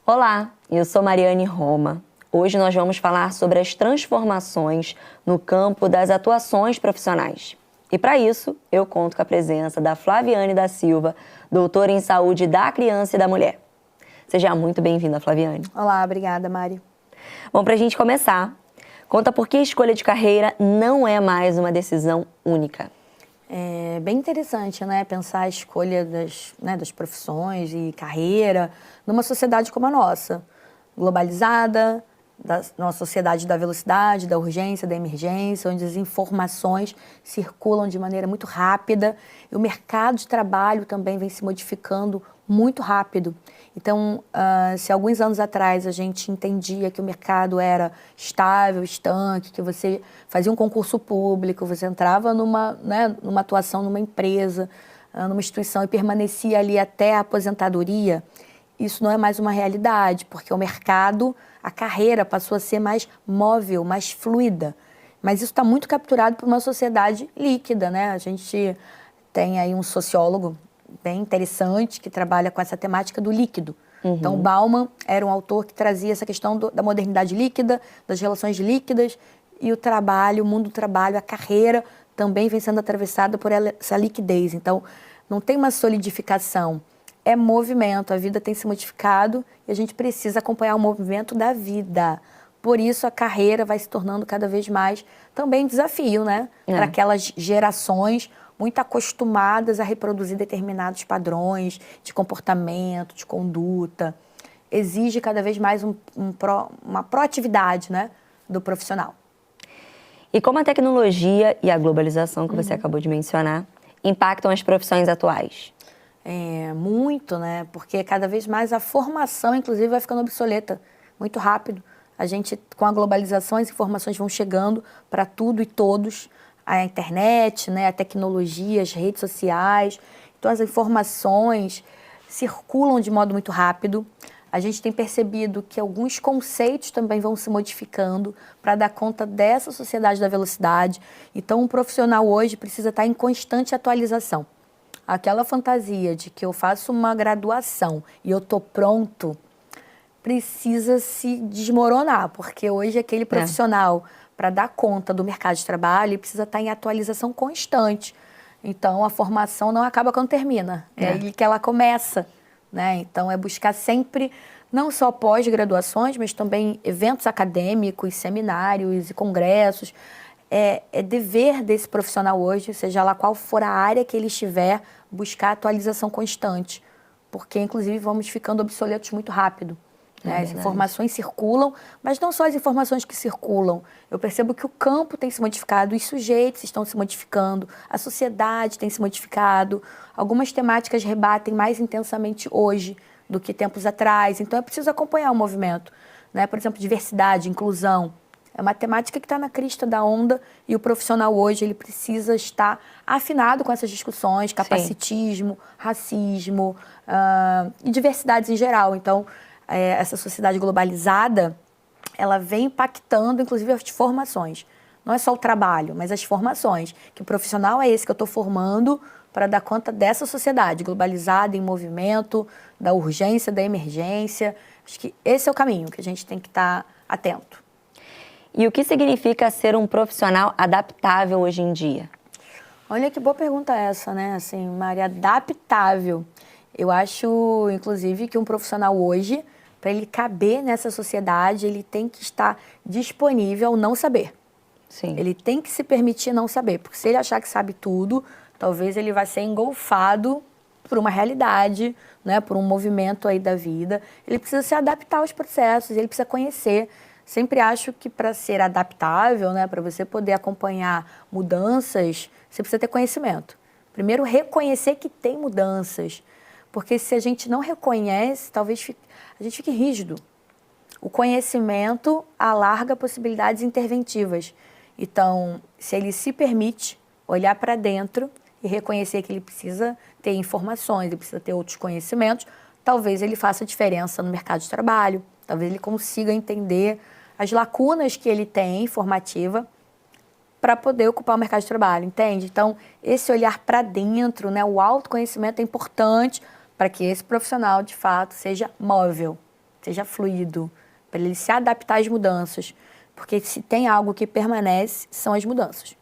Olá, eu sou Mariane Roma. Hoje nós vamos falar sobre as transformações no campo das atuações profissionais. E para isso, eu conto com a presença da Flaviane da Silva, doutora em saúde da criança e da mulher. Seja muito bem-vinda, Flaviane. Olá, obrigada, Mari. Bom, para a gente começar, conta por que a escolha de carreira não é mais uma decisão única. É bem interessante, né, pensar a escolha das profissões e carreira numa sociedade como a nossa, globalizada, numa sociedade da velocidade, da urgência, da emergência, onde as informações circulam de maneira muito rápida e o mercado de trabalho também vem se modificando muito rápido. Então, se alguns anos atrás a gente entendia que o mercado era estável, estanque, que você fazia um concurso público, você entrava numa atuação numa empresa, numa instituição e permanecia ali até a aposentadoria, isso não é mais uma realidade, porque o mercado, a carreira passou a ser mais móvel, mais fluida. Mas isso está muito capturado por uma sociedade líquida, né? A gente tem aí um sociólogo bem interessante que trabalha com essa temática do líquido. Então, Bauman era um autor que trazia essa questão da modernidade líquida, das relações líquidas, e o trabalho, o mundo do trabalho, a carreira também vem sendo atravessada por essa liquidez. Então, não tem uma solidificação, é movimento, a vida tem se modificado e a gente precisa acompanhar o movimento da vida. Por isso, a carreira vai se tornando cada vez mais também desafio, né? Para aquelas gerações muito acostumadas a reproduzir determinados padrões de comportamento, de conduta. Exige cada vez mais uma proatividade, né, do profissional. E como a tecnologia e a globalização, que você acabou de mencionar, impactam as profissões atuais? Muito, né? Porque cada vez mais a formação, inclusive, vai ficando obsoleta muito rápido. A gente, com a globalização, as informações vão chegando para tudo e todos. A internet, né, a tecnologia, as redes sociais. Então, as informações circulam de modo muito rápido. A gente tem percebido que alguns conceitos também vão se modificando para dar conta dessa sociedade da velocidade. Então, um profissional hoje precisa estar em constante atualização. Aquela fantasia de que eu faço uma graduação e eu estou pronto precisa se desmoronar, porque hoje aquele profissional, para dar conta do mercado de trabalho, ele precisa estar em atualização constante. Então, a formação não acaba quando termina, é aí que ela começa, né? Então, é buscar sempre, não só pós-graduações, mas também eventos acadêmicos, seminários e congressos. É dever desse profissional hoje, seja lá qual for a área que ele estiver, buscar atualização constante, porque, inclusive, vamos ficando obsoletos muito rápido. As informações circulam, mas não só as informações que circulam. Eu percebo que o campo tem se modificado, os sujeitos estão se modificando, a sociedade tem se modificado. Algumas temáticas rebatem mais intensamente hoje do que tempos atrás. Então, é preciso acompanhar o movimento. Né? Por exemplo, diversidade, inclusão. É uma temática que está na crista da onda e o profissional hoje ele precisa estar afinado com essas discussões, capacitismo, racismo e diversidades em geral. Então, essa sociedade globalizada, ela vem impactando, inclusive, as formações. Não é só o trabalho, mas as formações. Que o profissional é esse que eu estou formando para dar conta dessa sociedade globalizada, em movimento, da urgência, da emergência. Acho que esse é o caminho que a gente tem que estar atento. E o que significa ser um profissional adaptável hoje em dia? Olha que boa pergunta essa, né? Assim, Maria, adaptável. Eu acho, inclusive, que um profissional hoje, para ele caber nessa sociedade, ele tem que estar disponível ao não saber. Sim. Ele tem que se permitir não saber, porque se ele achar que sabe tudo, talvez ele vai ser engolfado por uma realidade, né, por um movimento aí da vida. Ele precisa se adaptar aos processos, ele precisa conhecer. Sempre acho que para ser adaptável, né, para você poder acompanhar mudanças, você precisa ter conhecimento. Primeiro, reconhecer que tem mudanças. Porque se a gente não reconhece, talvez a gente fique rígido. O conhecimento alarga possibilidades interventivas. Então, se ele se permite olhar para dentro e reconhecer que ele precisa ter informações, ele precisa ter outros conhecimentos, talvez ele faça diferença no mercado de trabalho, talvez ele consiga entender as lacunas que ele tem formativa para poder ocupar o mercado de trabalho, entende? Então, esse olhar para dentro, né, o autoconhecimento é importante para que esse profissional, de fato, seja móvel, seja fluido, para ele se adaptar às mudanças. Porque se tem algo que permanece, são as mudanças.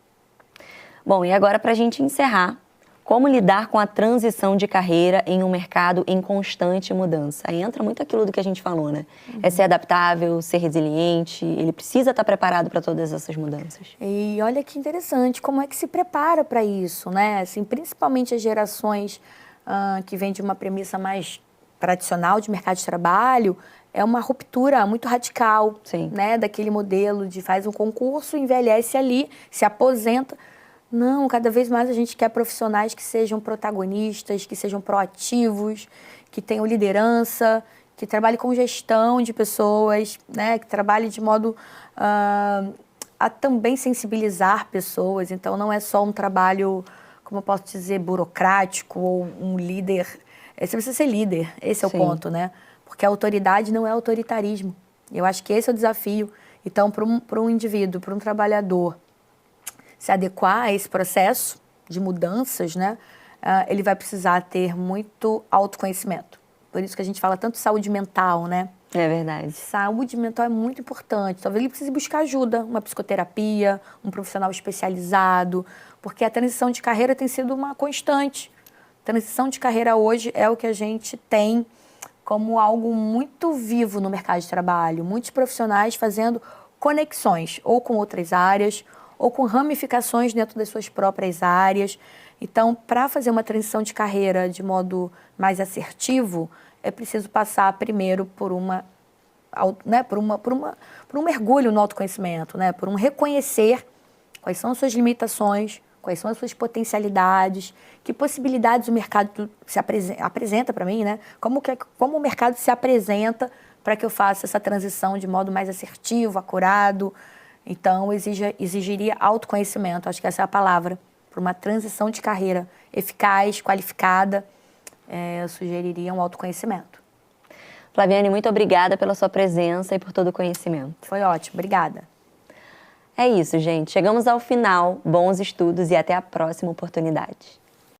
Bom, e agora para a gente encerrar, como lidar com a transição de carreira em um mercado em constante mudança? Aí entra muito aquilo do que a gente falou, né? É ser adaptável, ser resiliente, ele precisa estar preparado para todas essas mudanças. E olha que interessante, como é que se prepara para isso, né? Assim, principalmente as gerações que vêm de uma premissa mais tradicional de mercado de trabalho, é uma ruptura muito radical, Sim. né? Daquele modelo de faz um concurso, envelhece ali, se aposenta. Não, cada vez mais a gente quer profissionais que sejam protagonistas, que sejam proativos, que tenham liderança, que trabalhem com gestão de pessoas, né? Que trabalhem de modo a também sensibilizar pessoas. Então, não é só um trabalho, como eu posso dizer, burocrático ou um líder. Você precisa ser líder, esse é o ponto, né? Porque a autoridade não é autoritarismo. Eu acho que esse é o desafio. Então, para um indivíduo, para um trabalhador, se adequar a esse processo de mudanças, né, ele vai precisar ter muito autoconhecimento. Por isso que a gente fala tanto saúde mental, né? É verdade. Saúde mental é muito importante. Talvez ele precise buscar ajuda, uma psicoterapia, um profissional especializado, porque a transição de carreira tem sido uma constante. Transição de carreira hoje é o que a gente tem como algo muito vivo no mercado de trabalho. Muitos profissionais fazendo conexões, ou com outras áreas, ou com ramificações dentro das suas próprias áreas. Então, para fazer uma transição de carreira de modo mais assertivo, é preciso passar primeiro por um mergulho no autoconhecimento, né? Por um reconhecer quais são as suas limitações, quais são as suas potencialidades, que possibilidades o mercado se apresenta para mim, né? Como o mercado se apresenta para que eu faça essa transição de modo mais assertivo, acurado. Então, exigiria autoconhecimento, acho que essa é a palavra, para uma transição de carreira eficaz, qualificada, eu sugeriria um autoconhecimento. Flaviane, muito obrigada pela sua presença e por todo o conhecimento. Foi ótimo, obrigada. É isso, gente. Chegamos ao final. Bons estudos e até a próxima oportunidade.